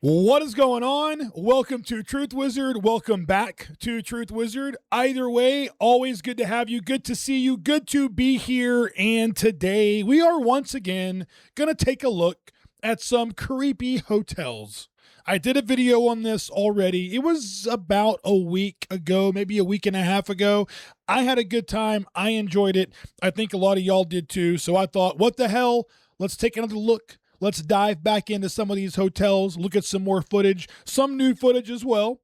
What is going on? Welcome to Truth Wizard. Welcome back to Truth Wizard. Either way, always good to have you. Good to see you. Good to be here. And today we are once again going to take a look at some creepy hotels. I did a video on this already. It was about a week ago, maybe a week and a half ago. I had a good time. I enjoyed it. I think a lot of y'all did too. So I thought, what the hell? Let's take another look. Let's dive back into some of these hotels, look at some more footage, some new footage as well.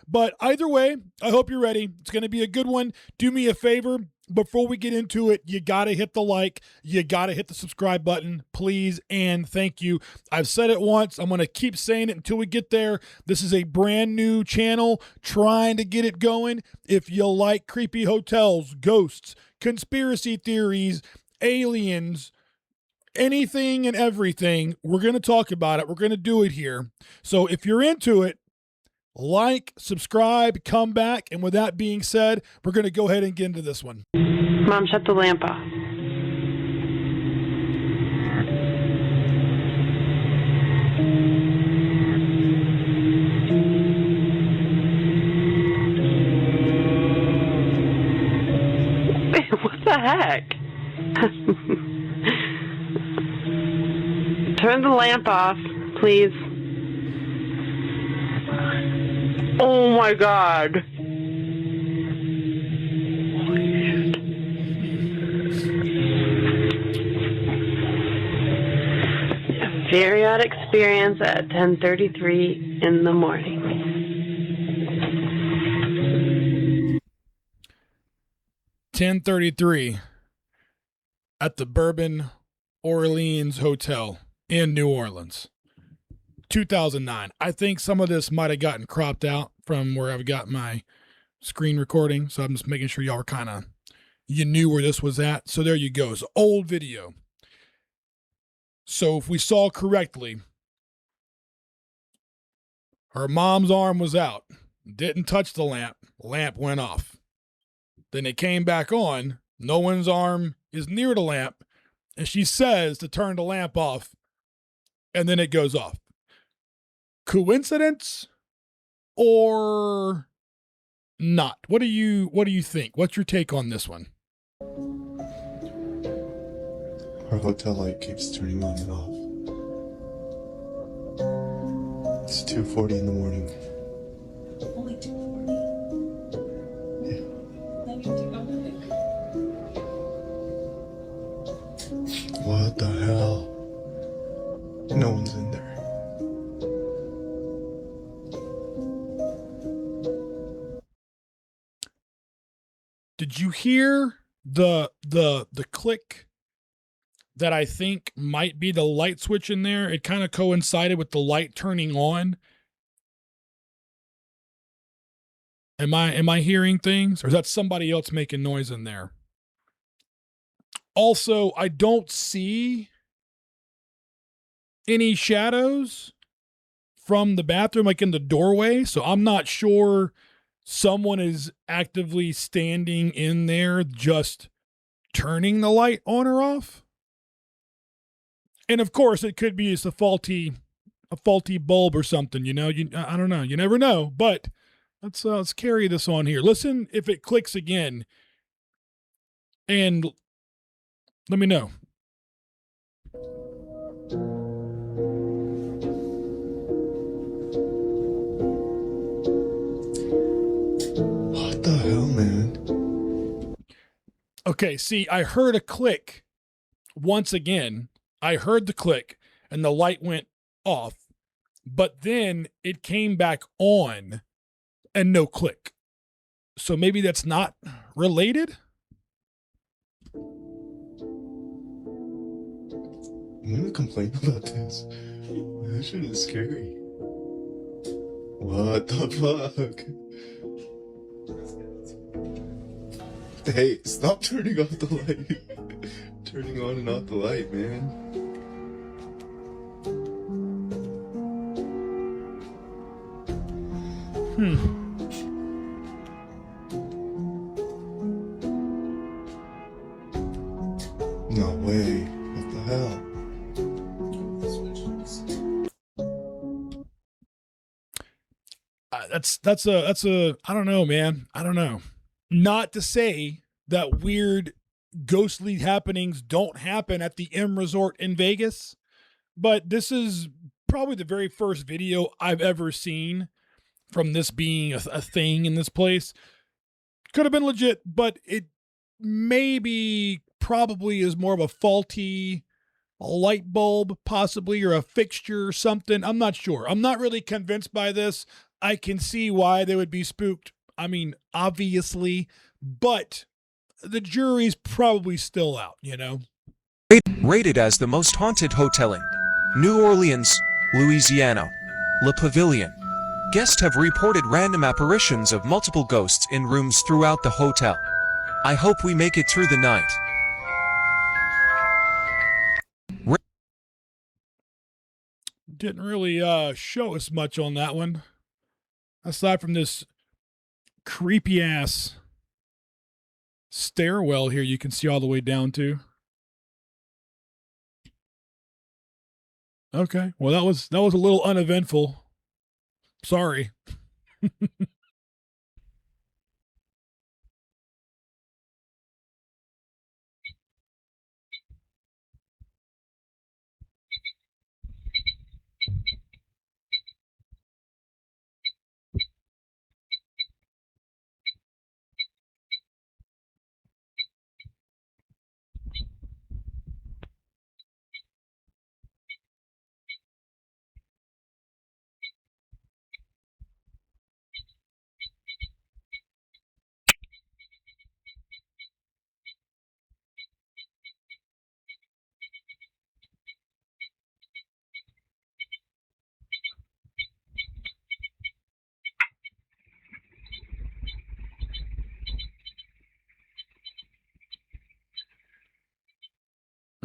But either way, I hope you're ready. It's going to be a good one. Do me a favor. Before we get into it, you got to hit the like. You got to hit the subscribe button, please, and thank you. I've said it once. I'm going to keep saying it until we get there. This is a brand new channel trying to get it going. If you like creepy hotels, ghosts, conspiracy theories, aliens, anything and everything, we're going to talk about it. We're going to do it here. So if you're into it, like, subscribe, come back. And with that being said, we're going to go ahead and get into this one. Mom, shut the lamp off. What the heck? Turn the lamp off, please. Oh my God. A very odd experience at 10:33 in the morning. $10:33 at the Bourbon Orleans Hotel in New Orleans, 2009. I think some of this might have gotten cropped out from where I've got my screen recording, so I'm just making sure y'all were you knew where this was at. So there you go. It's an old video. So if we saw correctly, her mom's arm was out, didn't touch the lamp went off. Then it came back on, no one's arm is near the lamp, and she says to turn the lamp off, and then it goes off. Coincidence or not? What do you think? What's your take on this one? Our hotel light keeps turning on and off. It's 2:40 in the morning. Only 2:40. Yeah. Then you do nothing. What the hell? No one's in there. Did you hear the click that I think might be the light switch in there? It kind of coincided with the light turning on. Am I hearing things, or is that somebody else making noise in there? Also, I don't see any shadows from the bathroom, like in the doorway. So I'm not sure someone is actively standing in there just turning the light on or off. And of course, it could be just a faulty bulb or something. I don't know. You never know. But let's carry this on here. Listen if it clicks again, and let me know. What the hell, man? Okay, see, I heard a click once again. I heard the click and the light went off, but then it came back on and no click. So maybe that's not related? I'm gonna complain about this. This shit is scary. What the fuck? Hey, stop turning off the light. Turning on and off the light, man. No way. What the hell? that's a I don't know, man. I don't know. Not to say that weird ghostly happenings don't happen at the M Resort in Vegas, but this is probably the very first video I've ever seen from this being a thing in this place. Could have been legit, but it maybe probably is more of a faulty light bulb, possibly, or a fixture or something. I'm not sure. I'm not really convinced by this. I can see why they would be spooked. I mean, obviously, but the jury's probably still out, you know? Rated as the most haunted hotel in New Orleans, Louisiana. Le Pavilion. Guests have reported random apparitions of multiple ghosts in rooms throughout the hotel. I hope we make it through the night. Didn't really show us much on that one. Aside from this creepy ass stairwell here you can see all the way down to. Okay. Well, that was a little uneventful. Sorry.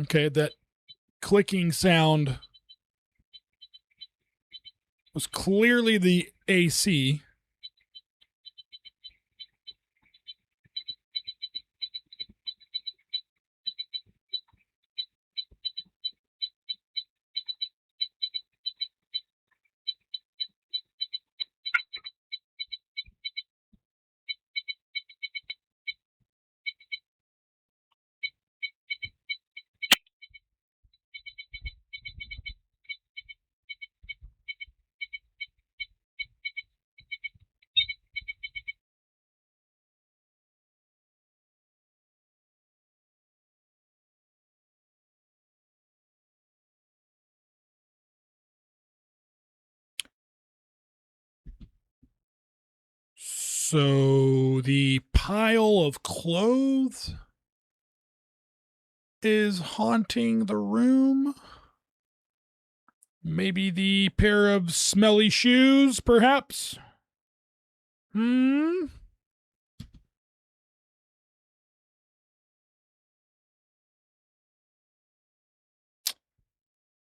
Okay, that clicking sound was clearly the AC. So the pile of clothes is haunting the room. Maybe the pair of smelly shoes, perhaps? I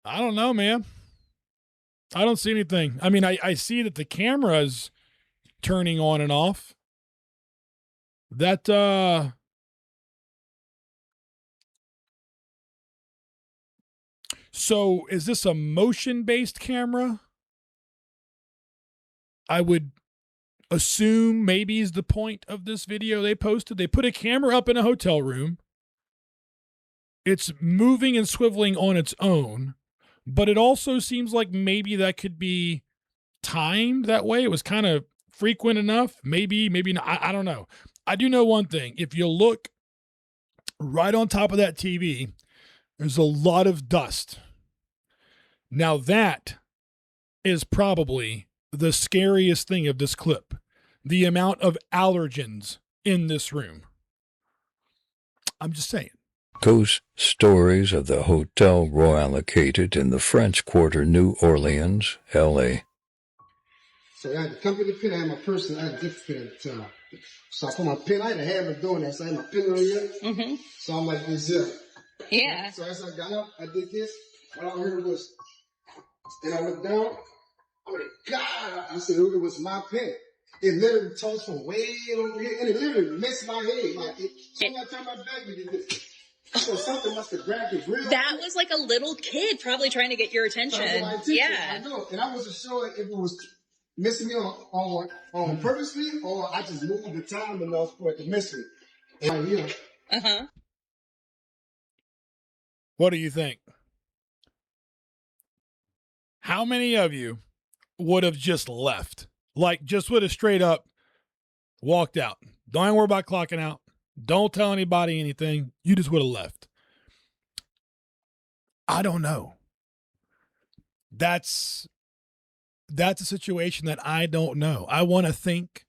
don't know, man. I don't see anything. I mean, I see that the camera's turning on and off. That, so is this a motion-based camera? I would assume maybe is the point of this video they posted. They put a camera up in a hotel room. It's moving and swiveling on its own, but it also seems like maybe that could be timed that way. It was kind of frequent enough. Maybe not. I don't know. I do know one thing. If you look right on top of that TV, there's a lot of dust. Now that is probably the scariest thing of this clip. The amount of allergens in this room. I'm just saying. Ghost stories of the Hotel Royal located in the French Quarter, New Orleans, L.A. So I had to come to the pin, I had my purse, and I had a gift pin at the time. So I put my pin, I had a habit of doing that, so I had my pin on here. Mm-hmm. So I'm like this here. Yeah. So as I got up, I did this. All I heard was, and I looked down, I'm like, God, I said, it was my pin. It literally tossed from way over here, and it literally missed my head. Like, so when I turned my back, we did this. So something must have grabbed it real. That was like a little kid probably trying to get your attention. Yeah. I know. And I wasn't sure if it was missing me on purposely, or I just moved the time enough for it to miss me. And you know, Uh-huh. What do you think? How many of you would have just left? Like, just would have straight up walked out. Don't even worry about clocking out. Don't tell anybody anything. You just would have left. I don't know. That's a situation that I don't know. I want to think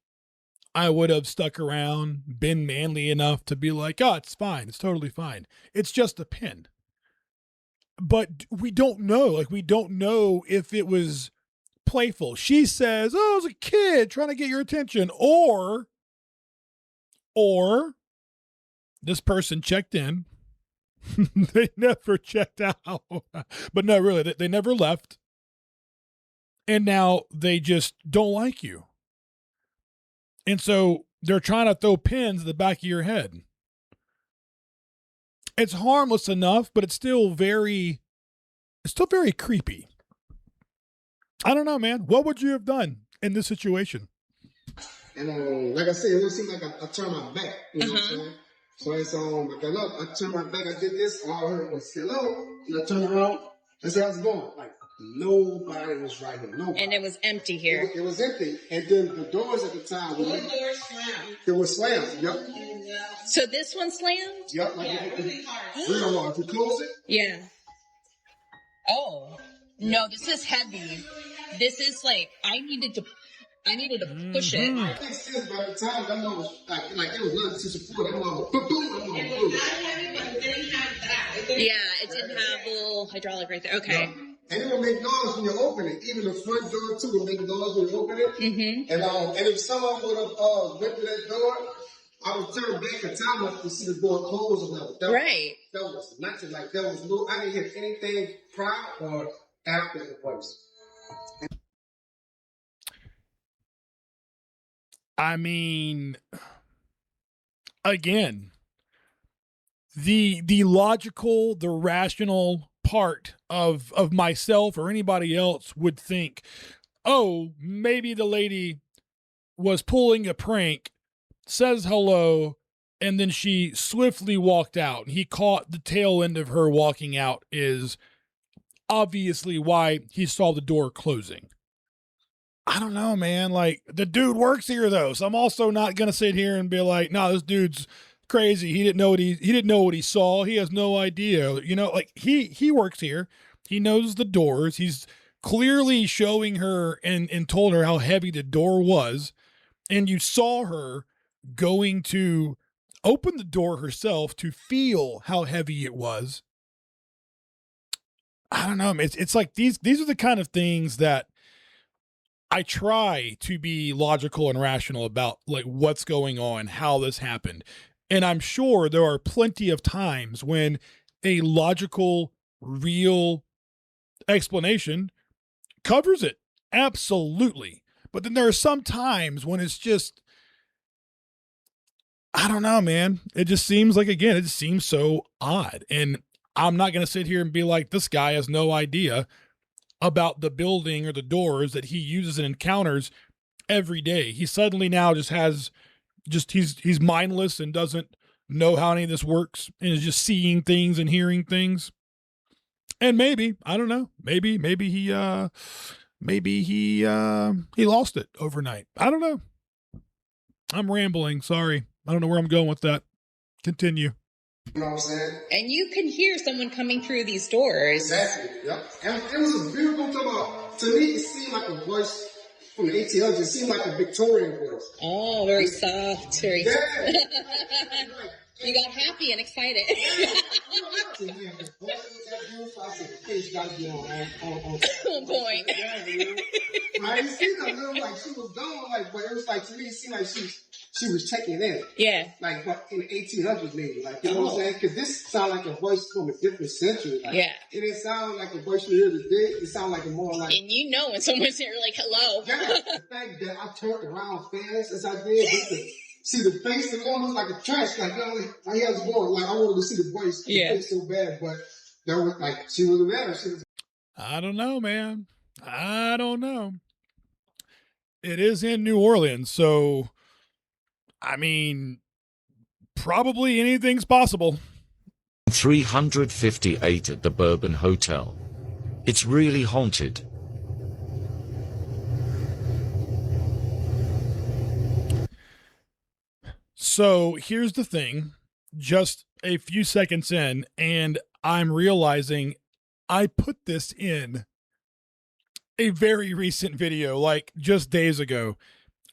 I would have stuck around, been manly enough to be like, oh, it's fine. It's totally fine. It's just a pin. But we don't know. Like, we don't know if it was playful. She says, oh, it was a kid trying to get your attention. Or this person checked in. They never checked out. But no, really, they never left. And now they just don't like you. And so they're trying to throw pins in the back of your head. It's harmless enough, but it's still very creepy. I don't know, man. What would you have done in this situation? and like I said, it would seem like I turned my back. You know what I'm saying? So it's like I turned my back. I did this. All I heard was hello, and I turned around and said, "How's it going?" Like nobody was right here. Nobody. And it was empty here. It was empty, and then the doors at the time were slammed. It was slammed. Yep. So this one slammed? Yep. Like really hard. If you close it. Yeah. Oh. No, this is heavy. This is like, I needed to push it. I think since by the time that one was like it was nothing to support. That one was boom. Yeah, it didn't have a little hydraulic right there. Okay. And it will make noise when you open it. Even the front door too will make noise when you open it. Mm-hmm. And if someone would have went to that door, I would turn back the time up to see the door close or whatever. Right. That was nothing. Like that was no. I didn't hear anything prior or after the place. I mean, again, the logical, the rational part of myself or anybody else would think, oh, maybe the lady was pulling a prank, says hello, and then she swiftly walked out. He caught the tail end of her walking out is obviously why he saw the door closing. I don't know, man. Like, the dude works here though, so I'm also not gonna sit here and be like, "No, this dude's crazy. He didn't know what he saw. He has no idea." You know, like he works here. He knows the doors. He's clearly showing her and told her how heavy the door was, and you saw her going to open the door herself to feel how heavy it was. I don't know. It's like these are the kind of things that I try to be logical and rational about, like, what's going on, how this happened. And I'm sure there are plenty of times when a logical, real explanation covers it. Absolutely. But then there are some times when it's just, I don't know, man. It just seems like, again, it just seems so odd. And I'm not going to sit here and be like, this guy has no idea about the building or the doors that he uses and encounters every day. He suddenly now just has he's mindless and doesn't know how any of this works and is just seeing things and hearing things. And maybe, I don't know, maybe he lost it overnight. I don't know. I'm rambling. Sorry. I don't know where I'm going with that. Continue. You know what I'm saying? And you can hear someone coming through these doors. Exactly. Yep. And it was a beautiful to me, it seemed like a voice from the 1800s. It seemed like a Victorian voice. Oh, very soft. Very Yeah. You got happy and excited. On point. I didn't see that little like she was going like, but it was like to me, it seemed like she was checking in. Yeah. Like what in the 1800s maybe, like you know what I'm saying? Because this sound like a voice from a different century. Like, yeah. It didn't sound like a voice you hear today. It sounded like a more like. And you know when someone's here, like hello. Yeah. The fact that I turned around fast as I did, just to see the face, it almost like a trash. Like, you know, like I was going, like I wanted to see the voice. Yeah. The face so bad, but that was like she was mad. I don't know, man. I don't know. It is in New Orleans, so I mean, probably anything's possible. 358 at the Bourbon Hotel. It's really haunted. So here's the thing, just a few seconds in, and I'm realizing I put this in a very recent video, like just days ago.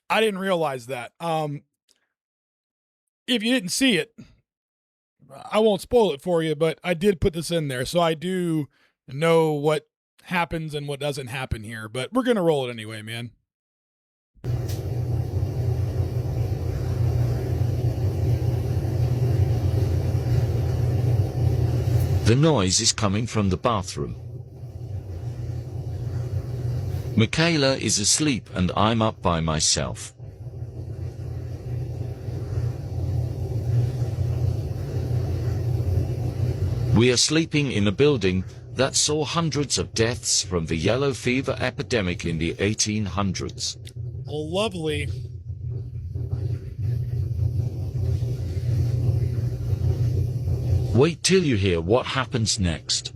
I didn't realize that. If you didn't see it, I won't spoil it for you, but I did put this in there, so I do know what happens and what doesn't happen here, but we're going to roll it anyway, man. The noise is coming from the bathroom. Michaela is asleep and I'm up by myself. We are sleeping in a building that saw hundreds of deaths from the yellow fever epidemic in the 1800s. Lovely. Wait till you hear what happens next.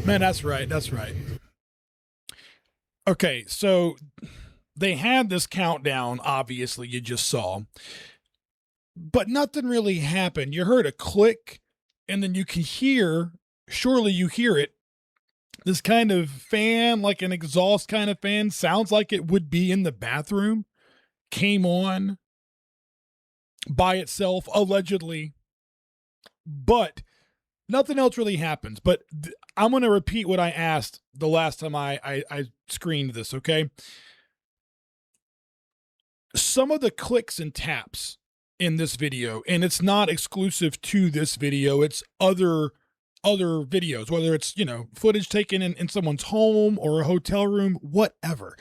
Man, that's right. That's right. Okay, so they had this countdown, obviously, you just saw, but nothing really happened. You heard a click, and then you can hear, surely you hear it, this kind of fan, like an exhaust kind of fan, sounds like it would be in the bathroom, came on by itself, allegedly, but nothing else really happens. But I'm going to repeat what I asked the last time I screened this, okay? Some of the clicks and taps in this video, and it's not exclusive to this video, it's other videos, whether it's, you know, footage taken in someone's home or a hotel room, whatever.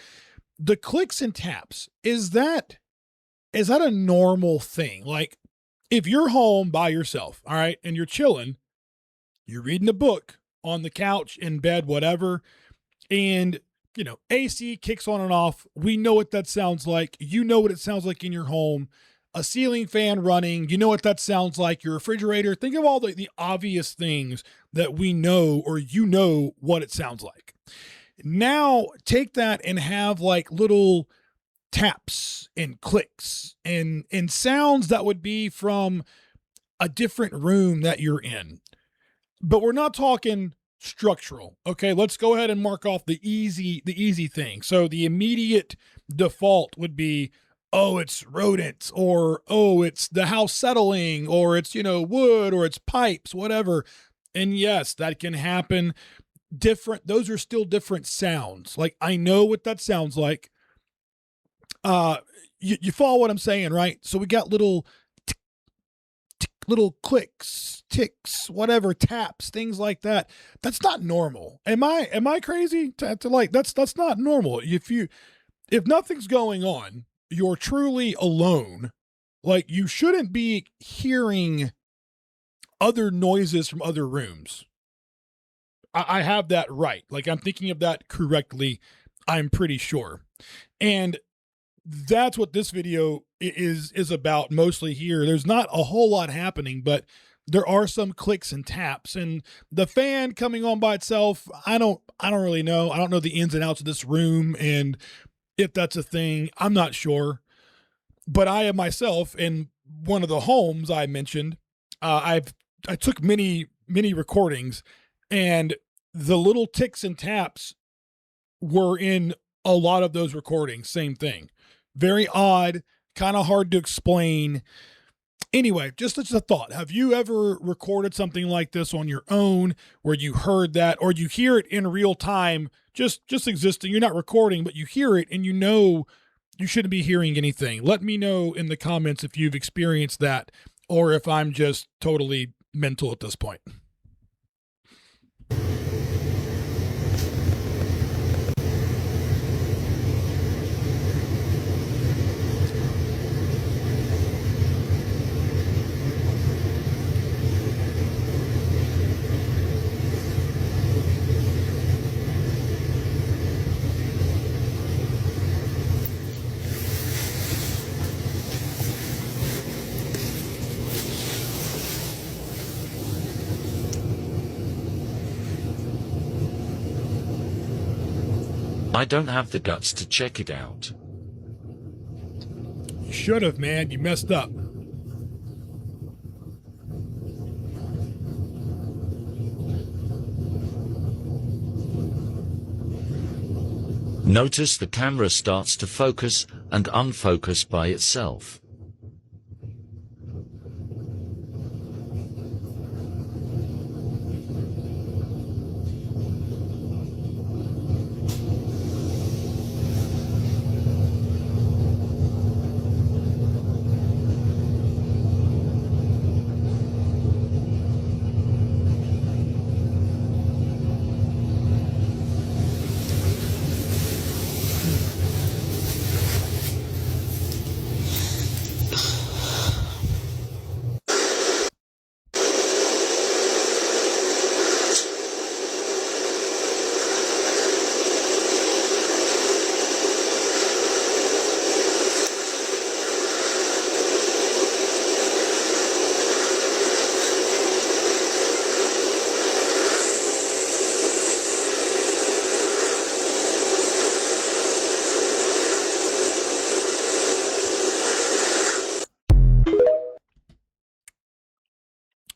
The clicks and taps, is that a normal thing? Like, if you're home by yourself, all right, and you're chilling, you're reading a book on the couch, in bed, whatever, and, you know, AC kicks on and off. We know what that sounds like. You know what it sounds like in your home. A ceiling fan running, you know what that sounds like. Your refrigerator. Think of all the obvious things that we know, or you know what it sounds like. Now take that and have like little taps and clicks and sounds that would be from a different room that you're in. But we're not talking structural. Okay, let's go ahead and mark off the easy thing. So the immediate default would be, oh, it's rodents, or oh, it's the house settling, or it's, you know, wood, or it's pipes, whatever. And yes, that can happen. Different, those are still different sounds. Like, I know what that sounds like. You follow what I'm saying, right? So we got little little clicks, ticks, whatever, taps, things like that. That's not normal. Am I crazy to like, that's not normal. If nothing's going on, you're truly alone. Like, you shouldn't be hearing other noises from other rooms. I have that right. Like, I'm thinking of that correctly, I'm pretty sure. And that's what this video is about mostly here. There's not a whole lot happening, but there are some clicks and taps, and the fan coming on by itself, I don't really know. I don't know the ins and outs of this room, and if that's a thing, I'm not sure. But I am myself in one of the homes I mentioned. I took many recordings, and the little ticks and taps were in a lot of those recordings. Same thing. Very odd, kind of hard to explain. Anyway, just as a thought, have you ever recorded something like this on your own where you heard that, or you hear it in real time, just existing? You're not recording, but you hear it and you know you shouldn't be hearing anything. Let me know in the comments if you've experienced that, or if I'm just totally mental at this point. I don't have the guts to check it out. You should have, man. You messed up. Notice the camera starts to focus and unfocus by itself.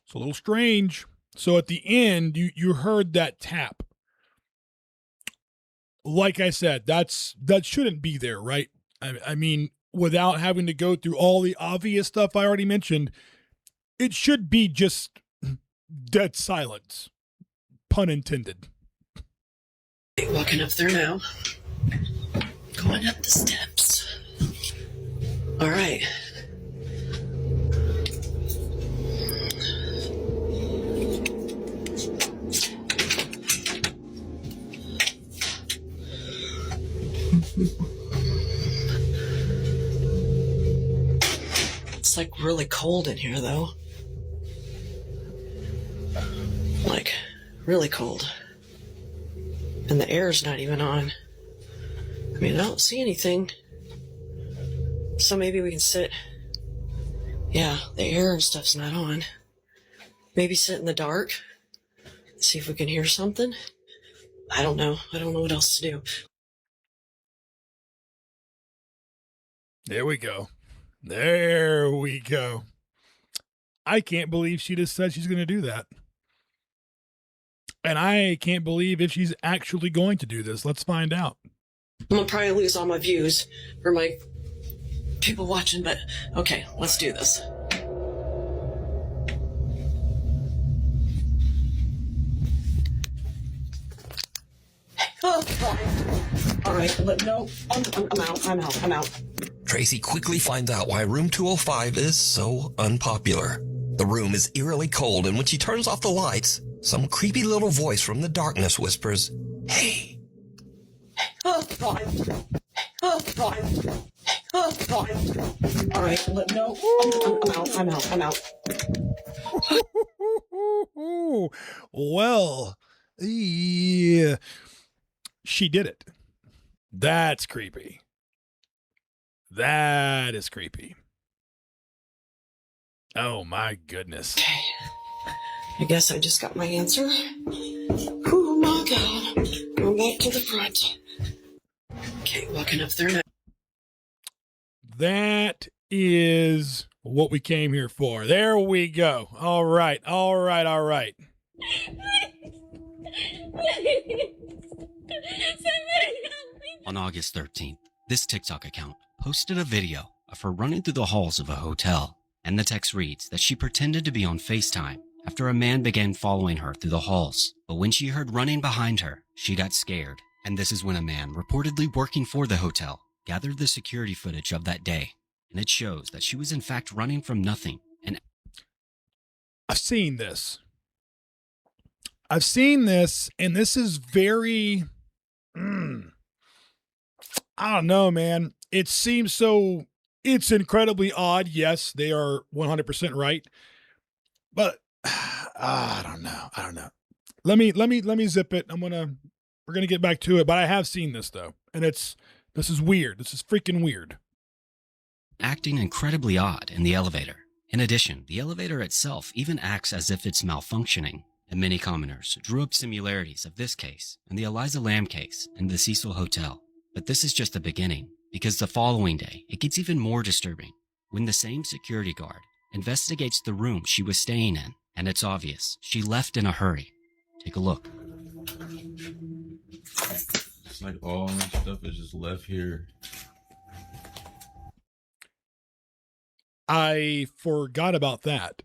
It's a little strange. So at the end, you heard that tap. Like I said, that shouldn't be there, right? I mean, without having to go through all the obvious stuff I already mentioned, it should be just dead silence. Pun intended. Walking up there now. Going up the steps. All right. It's like really cold in here, though. Like, really cold. And the air's not even on. I mean, I don't see anything. So maybe we can sit. Yeah, the air and stuff's not on. Maybe sit in the dark. See if we can hear something. I don't know. I don't know what else to do. There we go. There we go. I can't believe she just said she's going to do that. And I can't believe if she's actually going to do this. Let's find out. I'm going to probably lose all my views for my people watching, but okay, let's do this. All right, no, I'm out. Tracy quickly finds out why room 205 is so unpopular. The room is eerily cold, and when she turns off the lights, some creepy little voice from the darkness whispers, "Hey." All right, no, I'm out. Well, yeah, she did it. That's creepy. That is creepy. Oh my goodness. Okay. I guess I just got my answer. Oh my God. Going back to the front. Okay, walking up there now. That is what we came here for. There we go. All right. On August 13th, this TikTok account posted a video of her running through the halls of a hotel, and the text reads that she pretended to be on FaceTime after a man began following her through the halls. But when she heard running behind her, she got scared, and this is when a man reportedly working for the hotel gathered the security footage of that day, and it shows that she was in fact running from nothing. And I've seen this, and this is very, I don't know, man. It seems so, it's incredibly odd. Yes, they are 100% right. But I don't know. Let me zip it. We're going to get back to it, but I have seen this though. And this is weird. This is freaking weird. acting incredibly odd in the elevator. In addition, the elevator itself even acts as if it's malfunctioning. and many commenters drew up similarities of this case and the Eliza Lamb case in the Cecil Hotel. But this is just the beginning, because the following day, it gets even more disturbing when the same security guard investigates the room she was staying in, and it's obvious she left in a hurry. Take a look. It's like all my stuff is just left here. I forgot about that.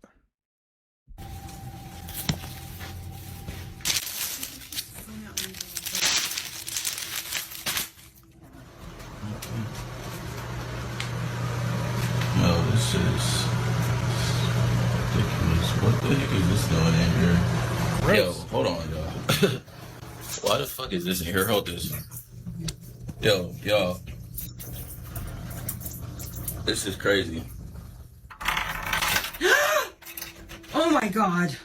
No, this is ridiculous. What the heck is this doing in here? Gross. Yo, hold on, y'all. Why the fuck is this in here? Hold this. Yo, y'all. This is crazy. Oh my god.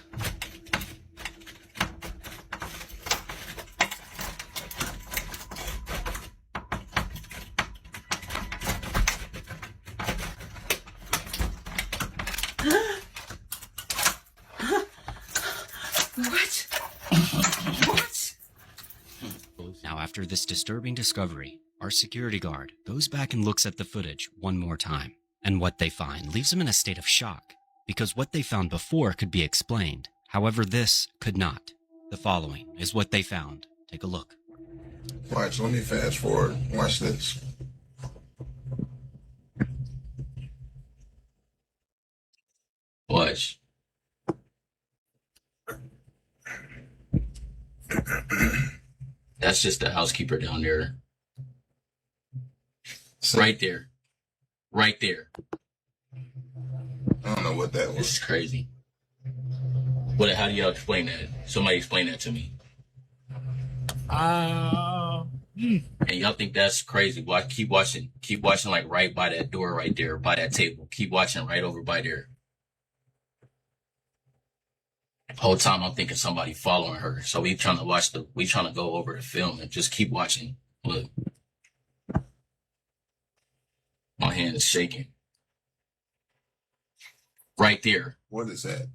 Now, after this disturbing discovery, our security guard goes back and looks at the footage one more time. And what they find leaves them in a state of shock, because what they found before could be explained. However, this could not. The following is what they found. Take a look. Watch, let me fast forward. Watch this. Watch. That's just the housekeeper down there. Right there. Right there. I don't know what that was. This is crazy. How do y'all explain that? Somebody explain that to me. And y'all think that's crazy. Watch, keep watching like right by that door right there, by that table. Keep watching right over by there. Whole time I'm thinking somebody following her. So we trying to go over the film and just keep watching. Look. My hand is shaking. Right there. What is that?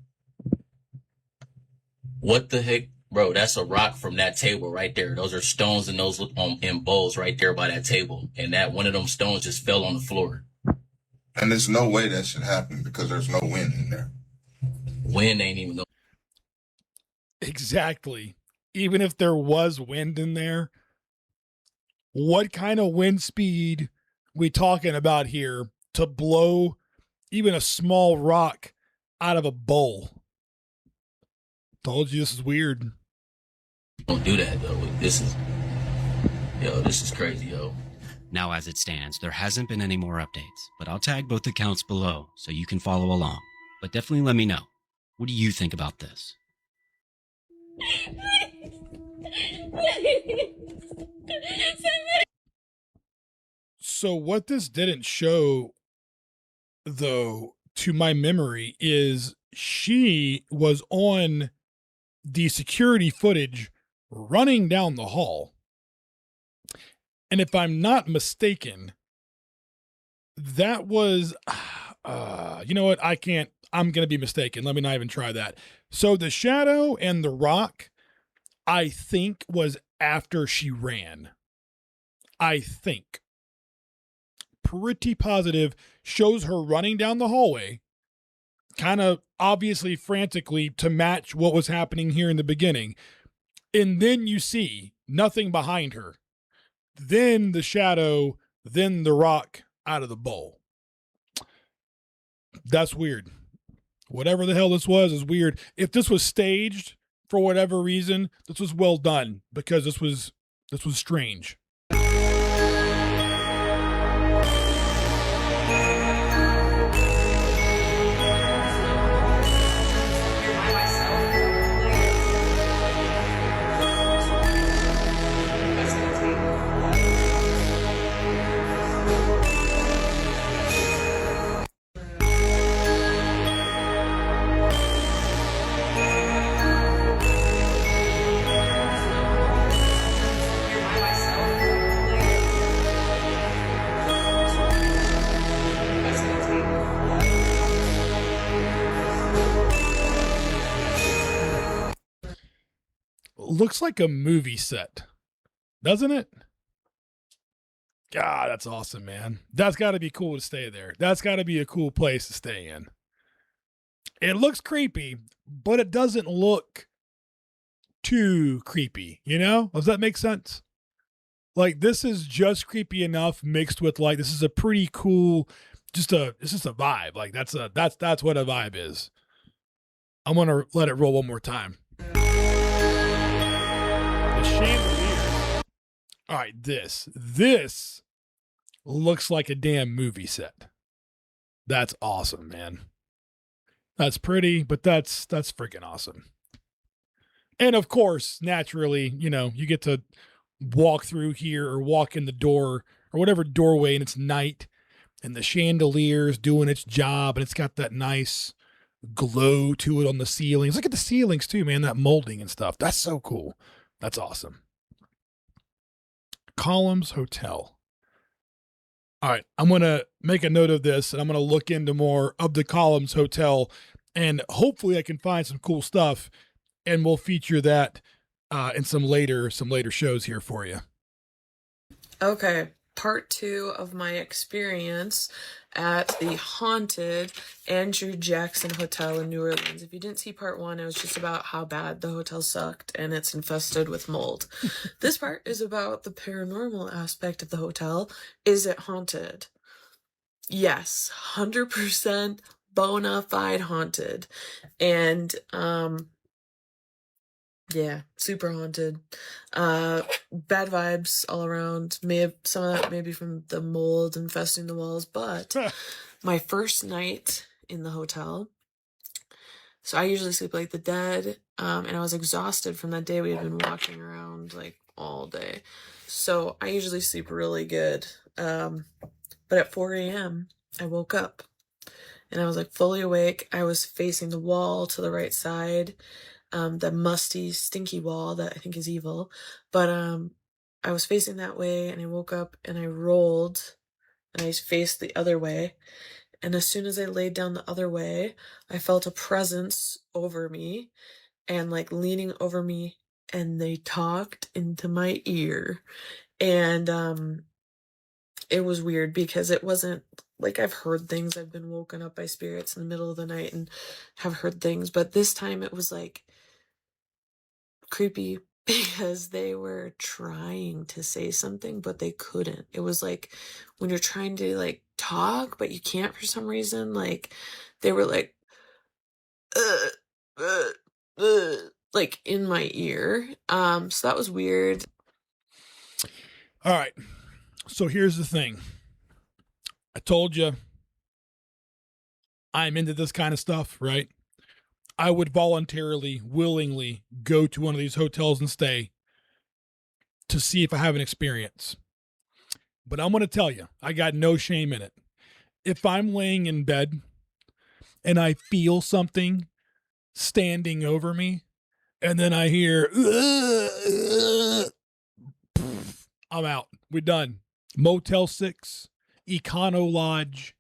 What the heck? Bro, that's a rock from that table right there. Those are stones and those in bowls right there by that table. And that one of them stones just fell on the floor. And there's no way that should happen because there's no wind in there. Wind ain't even no. Exactly. Even if there was wind in there, what kind of wind speed we talking about here to blow even a small rock out of a bowl? Told you this is weird. Don't do that though. This is crazy, yo. Now, as it stands, there hasn't been any more updates, but I'll tag both accounts below so you can follow along. But definitely let me know. What do you think about this? So what this didn't show, though, to my memory, is she was on the security footage running down the hall. And if I'm not mistaken, that was, you know what? I'm going to be mistaken. Let me not even try that. So the shadow and the rock, I think, was after she ran. I think. Pretty positive, shows her running down the hallway, kind of obviously frantically to match what was happening here in the beginning. And then you see nothing behind her. Then the shadow, then the rock out of the bowl. That's weird. Whatever the hell this was is weird. If this was staged for whatever reason, this was well done because this was strange. looks like a movie set, doesn't it? God, that's awesome, man. That's got to be cool to stay there. That's got to be a cool place to stay in. It looks creepy, but it doesn't look too creepy, you know? Does that make sense? Like, this is just creepy enough mixed with, like, this is a pretty cool, it's just a vibe. Like, that's what a vibe is. I'm going to let it roll one more time. The chandelier. All right, this looks like a damn movie set. That's awesome, man. That's pretty, but that's freaking awesome. And of course, naturally, you know, you get to walk through here or walk in the door or whatever doorway, and it's night and the chandelier's doing its job, and it's got that nice glow to it on the ceilings. Look at the ceilings too, man, that molding and stuff. That's so cool. That's awesome. Columns Hotel. All right, I'm going to make a note of this, and I'm going to look into more of the Columns Hotel, and hopefully I can find some cool stuff, and we'll feature that in some later shows here for you. Okay, part 2 of my experience at the haunted Andrew Jackson Hotel in New Orleans. If you didn't see part 1, it was just about how bad the hotel sucked and it's infested with mold. This part is about the paranormal aspect of the hotel. Is it haunted? Yes, 100% bona fide haunted. And yeah, super haunted. Bad vibes all around. Some of that maybe from the mold infesting the walls, but my first night in the hotel, so I usually sleep like the dead, and I was exhausted from that day. We had been walking around like all day, so I usually sleep really good. But at 4 a.m. I woke up and I was like fully awake. I was facing the wall to the right side. The musty, stinky wall that I think is evil. But I was facing that way, and I woke up and I rolled and I faced the other way. And as soon as I laid down the other way, I felt a presence over me and like leaning over me, and they talked into my ear. And it was weird because it wasn't like I've heard things. I've been woken up by spirits in the middle of the night and have heard things, but this time it was like creepy because they were trying to say something but they couldn't. It was like when you're trying to like talk but you can't for some reason. Like they were like like in my ear. So that was weird. All right, so here's the thing. I told you I'm into this kind of stuff, right? I would voluntarily, willingly go to one of these hotels and stay to see if I have an experience. But I'm going to tell you, I got no shame in it. If I'm laying in bed and I feel something standing over me, and then I hear, I'm out. We're done. Motel 6, Econo Lodge,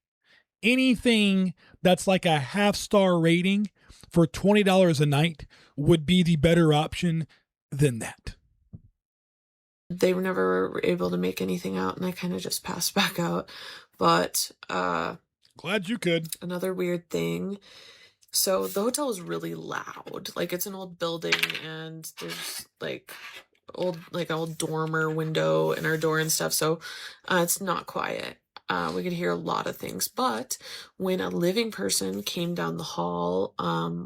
anything that's like a 5-star rating for $20 a night would be the better option than that. They were never able to make anything out, and I kind of just passed back out. But glad you could. Another weird thing. So the hotel is really loud. Like it's an old building, and there's like old dormer window in our door and stuff. So it's not quiet. We could hear a lot of things. But when a living person came down the hall,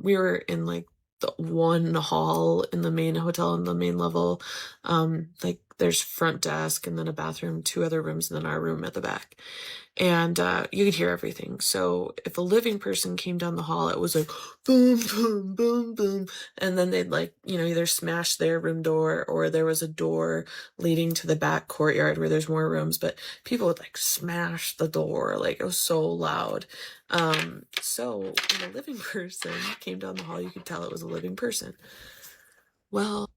we were in like the one hall in the main hotel in the main level. Like there's front desk and then a bathroom, 2 other rooms, and then our room at the back. And you could hear everything. So if a living person came down the hall, it was like boom, boom, boom, boom. And then they'd like, either smash their room door, or there was a door leading to the back courtyard where there's more rooms, but people would like smash the door. Like it was so loud. So when a living person came down the hall, you could tell it was a living person. Well,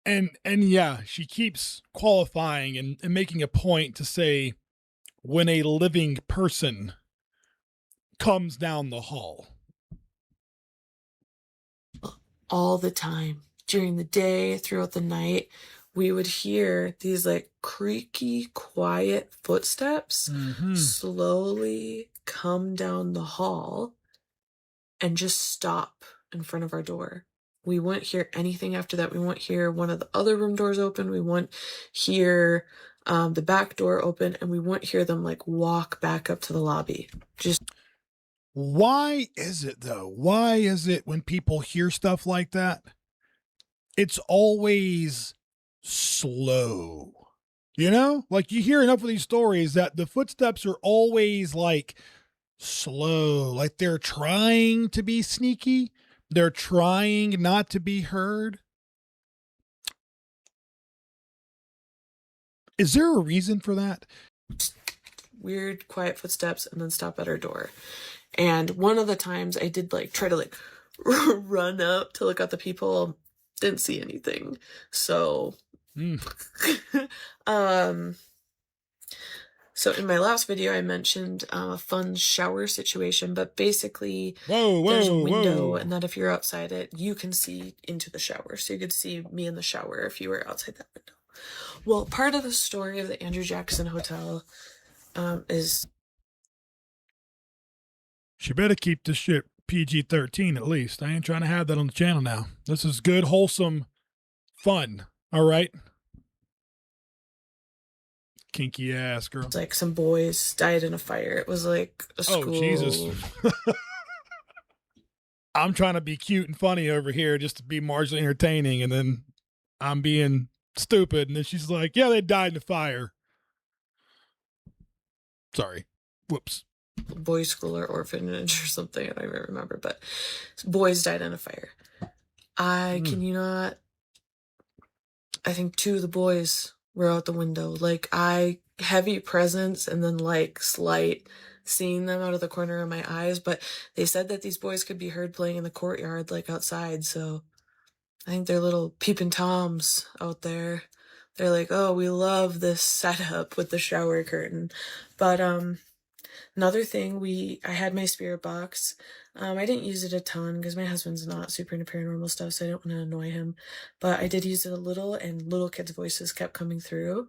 and yeah, she keeps qualifying and making a point to say, when a living person comes down the hall. All the time. during the day, throughout the night, we would hear these like creaky, quiet footsteps slowly come down the hall and just stop in front of our door. We wouldn't hear anything after that. We wouldn't hear one of the other room doors open. We wouldn't hear the back door open, and we wouldn't hear them like walk back up to the lobby. Just why is it though? Why is it when people hear stuff like that, it's always slow? You know, like you hear enough of these stories that the footsteps are always like slow, like they're trying to be sneaky. They're trying not to be heard. Is there a reason for that? Weird, quiet footsteps and then stop at our door. And one of the times I did like try to like run up to look at the people, didn't see anything. So, so in my last video, I mentioned a fun shower situation, but basically there's a window and that if you're outside it, you can see into the shower. So you could see me in the shower if you were outside that window. Well, part of the story of the Andrew Jackson Hotel is... She better keep this shit PG-13 at least. I ain't trying to have that on the channel now. This is good, wholesome fun. All right? Kinky ass girl. Like some boys died in a fire. It was like a school. Oh, Jesus. I'm trying to be cute and funny over here just to be marginally entertaining, and then I'm being stupid, and then she's like, yeah, they died in a fire. Sorry. Whoops. Boys' school or orphanage or something. I don't even remember, but boys died in a fire. I think two of the boys were out the window. Like, heavy presence and then like slight seeing them out of the corner of my eyes. But they said that these boys could be heard playing in the courtyard, like outside. So I think they're little peeping Toms out there. They're like, oh, we love this setup with the shower curtain. But, another thing, I had my spirit box. I didn't use it a ton because my husband's not super into paranormal stuff, so I don't want to annoy him. But I did use it a little, and little kids' voices kept coming through.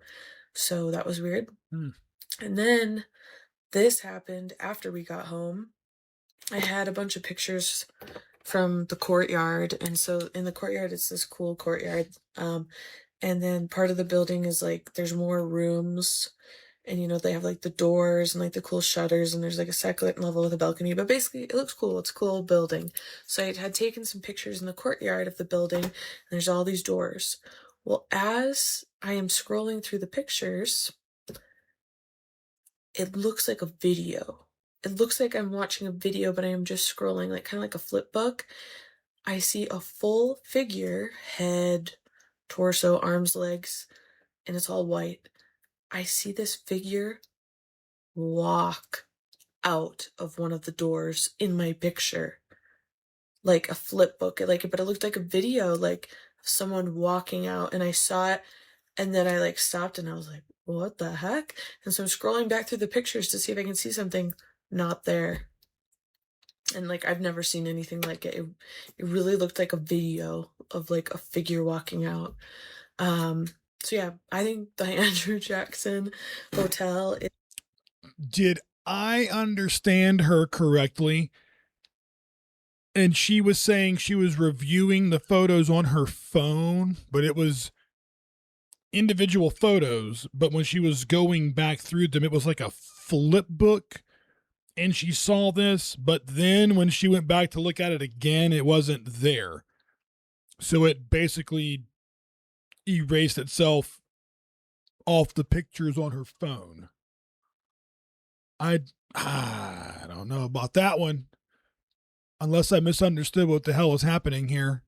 So that was weird. And then this happened after we got home. I had a bunch of pictures from the courtyard. And so in the courtyard, it's this cool courtyard. And then part of the building is like, there's more rooms. And, you know, they have like the doors and like the cool shutters, and there's like a second level with a balcony. But basically, it looks cool. It's a cool building. So I had taken some pictures in the courtyard of the building, and there's all these doors. Well, as I am scrolling through the pictures, it looks like a video. It looks like I'm watching a video, but I am just scrolling, like kind of like a flip book. I see a full figure, head, torso, arms, legs, and it's all white. I see this figure walk out of one of the doors in my picture, like a flip book, but it looked like a video, like someone walking out, and I saw it, and then I like stopped and I was like, what the heck? And so I'm scrolling back through the pictures to see if I can see something. Not there. And like, I've never seen anything like it. It really looked like a video of like a figure walking out. So yeah, I think the Andrew Jackson Hotel. Did I understand her correctly? And she was saying she was reviewing the photos on her phone, but it was individual photos. But when she was going back through them, it was like a flip book. And she saw this, but then when she went back to look at it again, it wasn't there. So it basically erased itself off the pictures on her phone. I don't know about that one. Unless I misunderstood what the hell was happening here.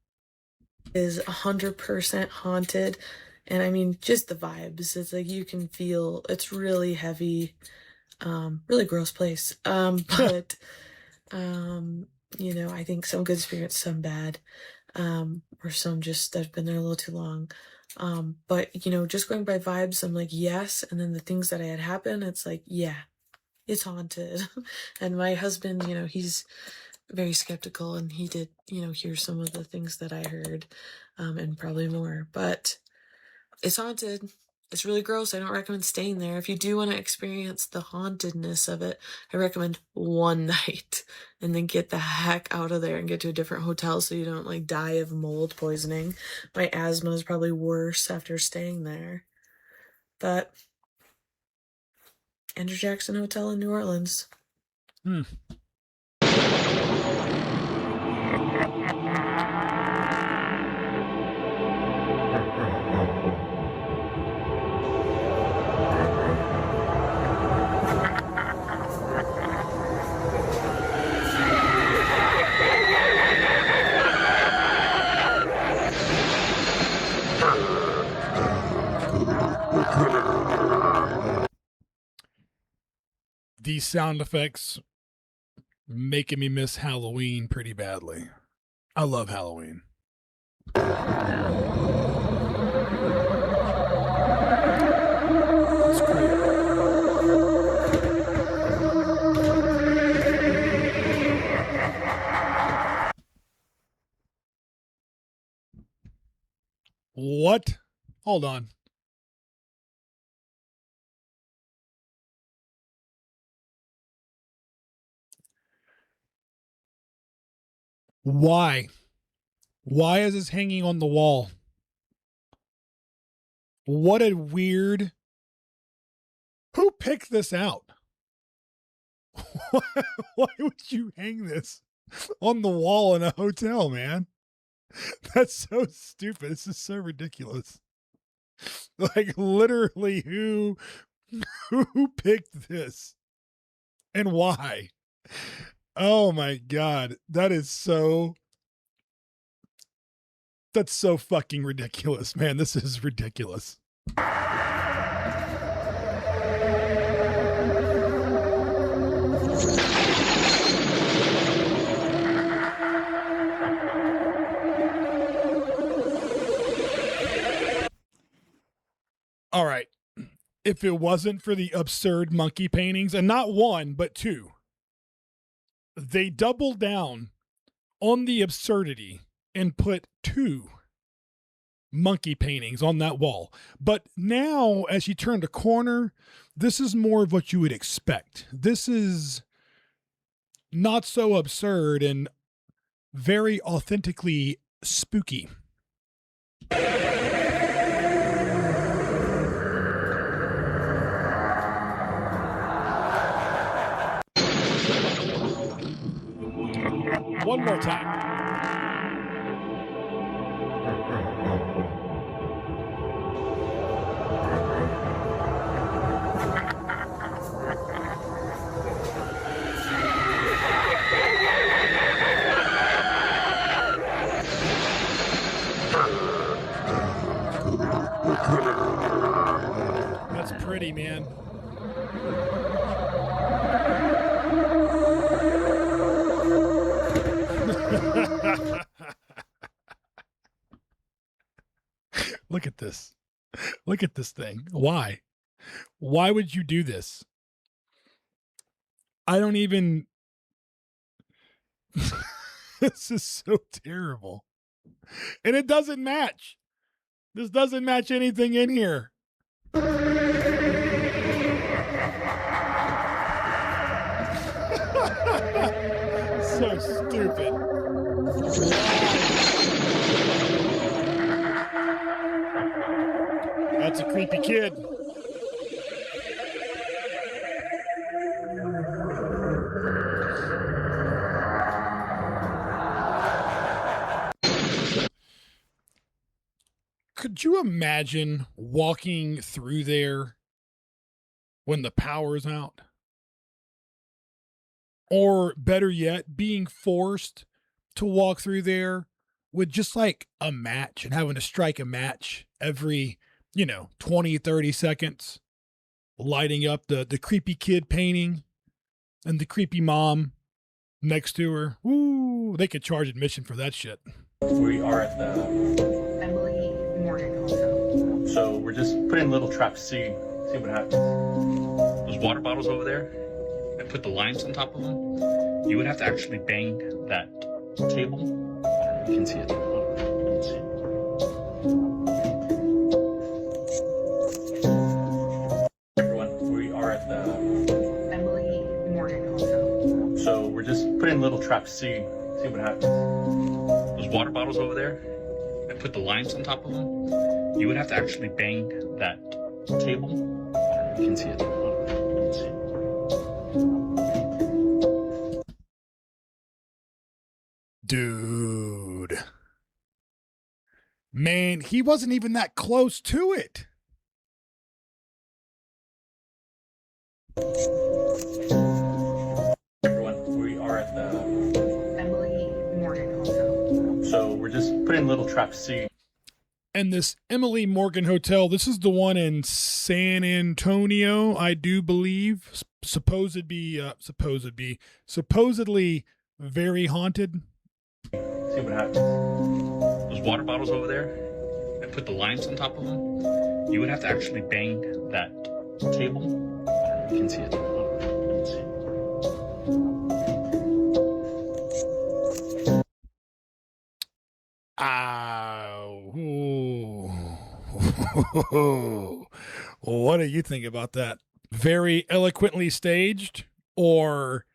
Is 100% haunted. And I mean, just the vibes. It's like you can feel it's really heavy. Really gross place. But you know, I think some good spirits, some bad. Or some just that have been there a little too long. But you know, just going by vibes, I'm like, yes. And then the things that I had happen, it's like, yeah, it's haunted. And my husband, you know, he's very skeptical, and he did, hear some of the things that I heard, and probably more. But it's haunted. It's really gross. I don't recommend staying there. If you do want to experience the hauntedness of it, I recommend one night and then get the heck out of there and get to a different hotel so you don't like die of mold poisoning. My asthma is probably worse after staying there. But Andrew Jackson Hotel in New Orleans. These sound effects making me miss Halloween pretty badly. I love Halloween. It's cool. What? Hold on. Why? Why is this hanging on the wall? What a weird... Who picked this out? Why would you hang this on the wall in a hotel, man? That's so stupid. This is so ridiculous. Like, literally, who picked this? And why? Oh my God. That's so fucking ridiculous, man. This is ridiculous. All right. If it wasn't for the absurd monkey paintings, and not one, but two, they doubled down on the absurdity and put two monkey paintings on that wall. But now, as you turn the corner, this is more of what you would expect. This is not so absurd and very authentically spooky. One more time. That's pretty, man. Look at this. Look at this thing. Why? Why would you do this? I don't even... This is so terrible. And it doesn't match. This doesn't match anything in here. So stupid. That's a creepy kid. Could you imagine walking through there when the power's out? Or better yet, being forced to walk through there with just like a match and having to strike a match every, 20, 30 seconds, lighting up the creepy kid painting and the creepy mom next to her. Ooh, they could charge admission for that shit. We are at the Emily Morgan Hotel. So we're just putting a little trap to see what happens. Those water bottles over there, I put the limes on top of them. You would have to actually bang that table. You can see it. You can see it. Everyone, we are at the Emily Morgan Hotel. So we're just putting little traps, see what happens. Those water bottles over there, I put the limes on top of them. You would have to actually bang that table. You can see it. You can see it. Dude. Man, he wasn't even that close to it. Everyone, we are at the Emily Morgan Hotel. So we're just putting little traps, see. And this Emily Morgan Hotel, this is the one in San Antonio, I do believe. Supposedly very haunted. See what happens. Those water bottles over there, I put the limes on top of them. You would have to actually bang that table. You can see it. You can see it. What do you think about that? Very eloquently staged, or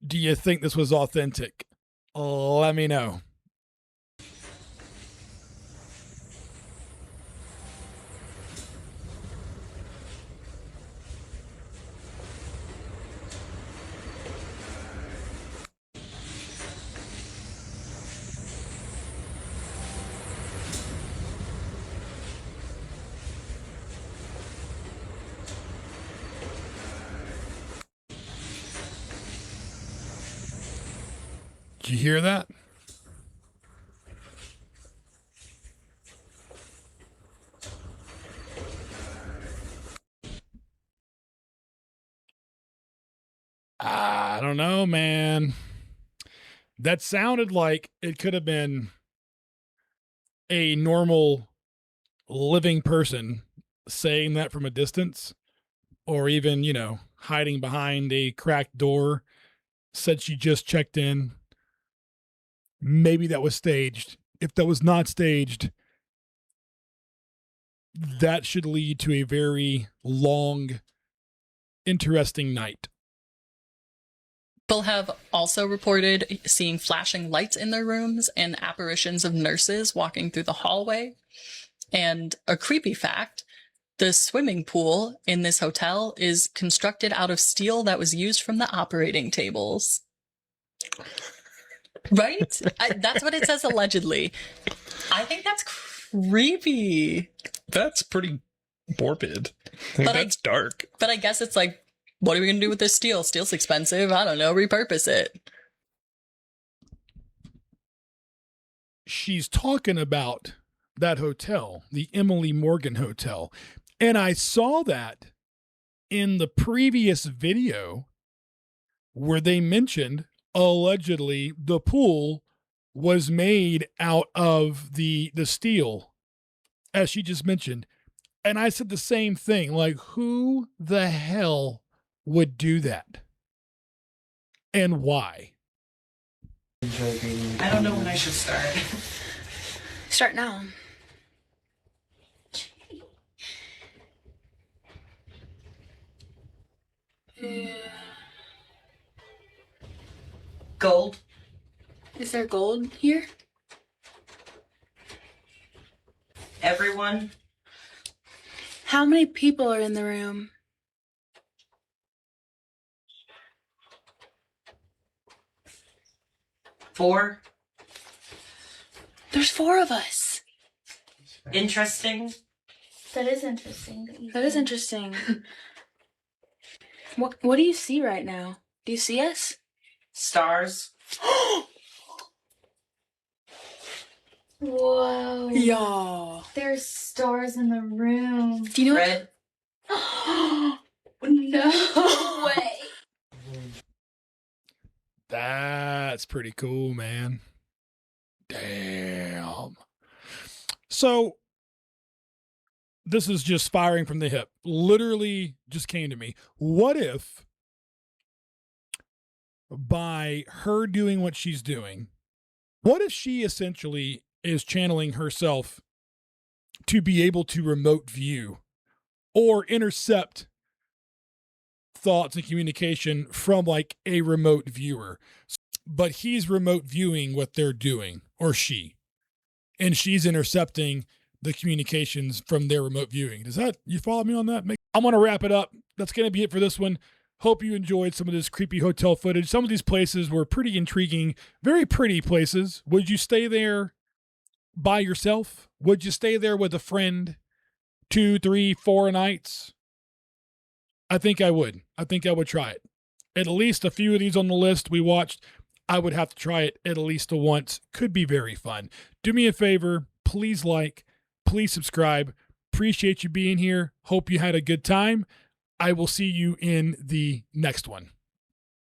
do you think this was authentic? Let me know. Did you hear that? I don't know, man. That sounded like it could have been a normal living person saying that from a distance, or even, hiding behind a cracked door, said she just checked in. Maybe that was staged. If that was not staged, that should lead to a very long, interesting night. People have also reported seeing flashing lights in their rooms and apparitions of nurses walking through the hallway. And a creepy fact, the swimming pool in this hotel is constructed out of steel that was used from the operating tables. Right? That's what it says allegedly. I think that's creepy. That's pretty morbid. But That's dark. But I guess it's like, what are we going to do with this steel? Steel's expensive. I don't know. Repurpose it. She's talking about that hotel, the Emily Morgan Hotel. And I saw that in the previous video where they mentioned allegedly the pool was made out of the steel, as she just mentioned. And I said the same thing, like, who the hell would do that? And why? I don't know when I should start. Start now. Gold. Is there gold here? Everyone. How many people are in the room? Four. There's 4 of us. Interesting. That is interesting. That is interesting. What do you see right now? Do you see us? Stars. Whoa. Yeah. There's stars in the room. Do you know Red. No way. That's pretty cool, man. Damn. So this is just firing from the hip. Literally just came to me. What if by her doing what she's doing? What if she essentially is channeling herself to be able to remote view or intercept thoughts and communication from like a remote viewer, but he's remote viewing what they're doing, or she, and she's intercepting the communications from their remote viewing? Does that, you follow me on that? I'm going to wrap it up. That's going to be it for this one. Hope you enjoyed some of this creepy hotel footage. Some of these places were pretty intriguing, very pretty places. Would you stay there by yourself? Would you stay there with a friend 2, 3, 4 nights? I think I would. I think I would try it. At least a few of these on the list we watched, I would have to try it at least once. Could be very fun. Do me a favor. Please like, please subscribe. Appreciate you being here. Hope you had a good time. I will see you in the next one.